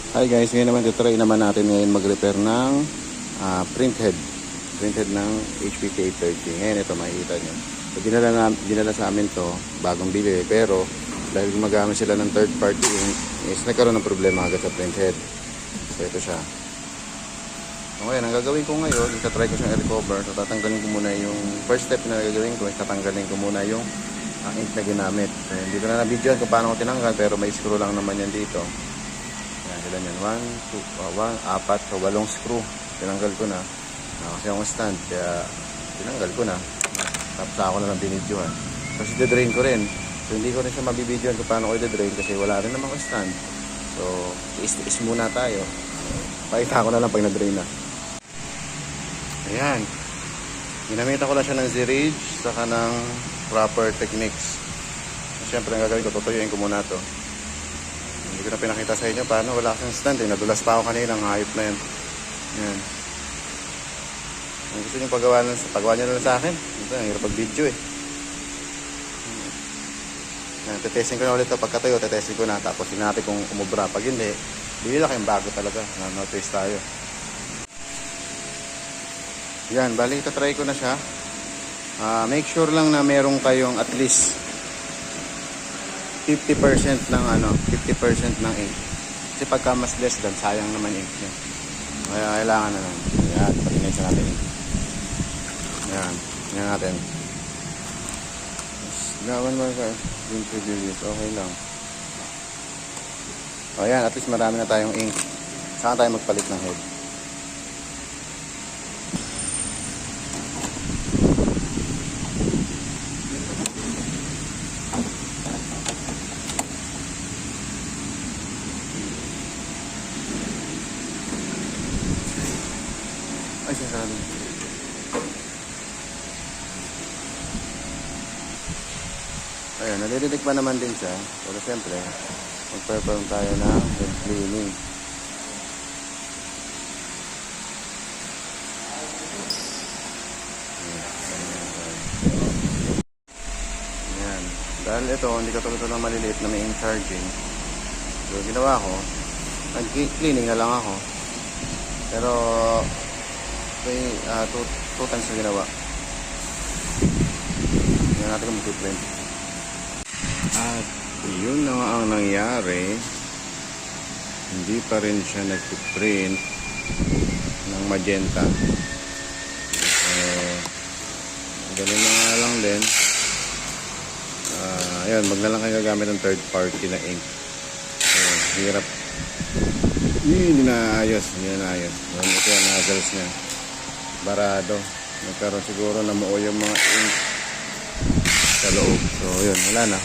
Hi guys, ngayon naman titry naman natin ngayon mag-repair ng printhead ng HP K30. Ngayon ito makikita nyo. So, dinala sa amin to bagong bili, pero dahil gumagamit sila ng third party ink, is nagkaroon ng problema agad sa printhead. So ito siya. So ngayon, ang gagawin ko ngayon, itatry ko siyang i-recover. So tatanggalin ko muna yung first step na gagawin ko, is tatanggalin ko muna yung ink na ginamit. So, hindi ko na na-videoan kung paano ko tinanggal, pero may screw lang naman yan dito. Ilan yan? 4, 8 screw. Tinanggal ko na. Kasi akong stand. Kaya tinanggal ko na. Tapos ako na lang binidyohan. Kasi de-drain ko rin. So hindi ko rin siya mabibidyohan kung paano ko i-drain kasi wala rin naman ko stand. So is muna tayo. Pakita ko na lang pag na-drain na. Ayan. Ginamita ko lang siya ng Z-Rage saka ng proper techniques. Siyempre ang gagawin ko, tutuyuin ko muna to. Hindi ko na pinakita sa inyo paano, wala kasing stand eh. Nadulas pa ako kanina, ang hayop na yan. Yan. Ang gusto nyo pagawa nyo na lang sa akin. Ito, ang hirap pag-video eh. Yan, tetesting ko na ulit ito. Pagkatayo, tetesting ko na. Tapos natin kung umubra. Pag hindi, bili na kayong bago talaga. No-taste tayo. Yan, bali ito try ko na siya. Make sure lang na merong kayong at least 50% ng 50% ng ink. Kasi pagka mas less than, sayang naman ink niya. Kaya kailangan na lang. Ayan, patingin sa natin ink. Ayan, tingnan natin. Gawan mo ka. Okay lang. O ayan, at least marami na tayong ink. Saan tayo magpalit ng head? Ay, sarado. Ayan, nalilitik pa naman din siya. Pero siyempre, mag-perform tayo ng head cleaning. Ayan. Dahil ito, hindi katulad ng maliliit na may ink charging. So, ginawa ko, nag-cleaning na lang ako. Pero, may 2 times na ginawa. Tingnan natin kung mag-print. At yun na nga ang nangyari. Hindi pa rin siya nag-print ng magenta. Ganun na nga lang din. Ayun, wag na lang kayo gagamit ng third party na ink. Hirap. Hindi na ayos. Ito yung nozzles niya. Barado. Nagkaroon siguro na muo yung mga ink sa loob. So yun, wala na.